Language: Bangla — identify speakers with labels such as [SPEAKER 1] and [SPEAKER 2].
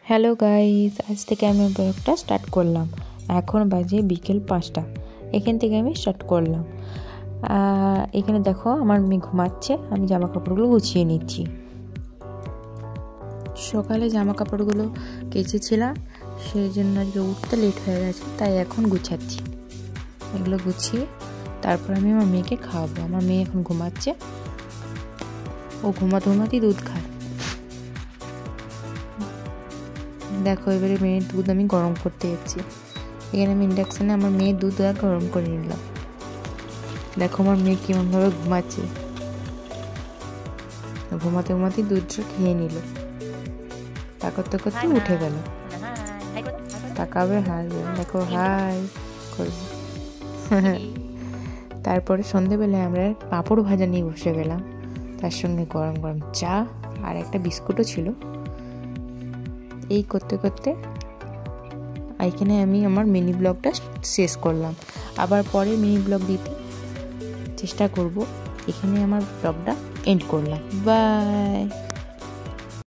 [SPEAKER 1] হ্যালো গাইস, আজ থেকে আমি ব্লগটা স্টার্ট করলাম। এখন বাজে বিকেল 5টা। এখান থেকে আমি স্টার্ট করলাম। এখানে দেখো আমার মেয়ে ঘুমাচ্ছে, আমি জামা কাপড়গুলো গুছিয়ে নিচ্ছি। সকালে জামা কাপড়গুলো কেচেছিলাম, সেই জন্য আজকে উঠতে লেট হয়ে গেছে, তাই এখন গুছাচ্ছি। এগুলো গুছিয়ে তারপর আমি আমার মেয়েকে খাওয়াবো। আমার মেয়ে এখন ঘুমাচ্ছে, ও ঘুমাতে ঘুমাতেই দুধ খায়। দেখো এবারে মেয়ের দুধ আমি গরম করতে যাচ্ছি। এখানে আমি ইন্ডাকশানে আমার মেয়ের দুধ আর গরম করে নিলাম। দেখো আমার মেয়ে কেমনভাবে ঘুমাচ্ছে, ঘুমাতে ঘুমাতেই দুধটা খেয়ে নিল। তা করতে করতে উঠে গেল। তাকাবে, হাই দেখো, হাই করবে। তারপরে সন্ধেবেলায় আমরা পাঁপড় ভাজা নিয়ে বসে গেলাম, তার সঙ্গে গরম গরম চা আর একটা বিস্কুটও ছিল। এই করতে করতে এখানে আমি আমার মিনি ব্লগটা শেষ করলাম। আবার পরে মিনি ব্লগ দিতে চেষ্টা করব। এখানে আমার ব্লগটা এন্ড করলাম। বাই।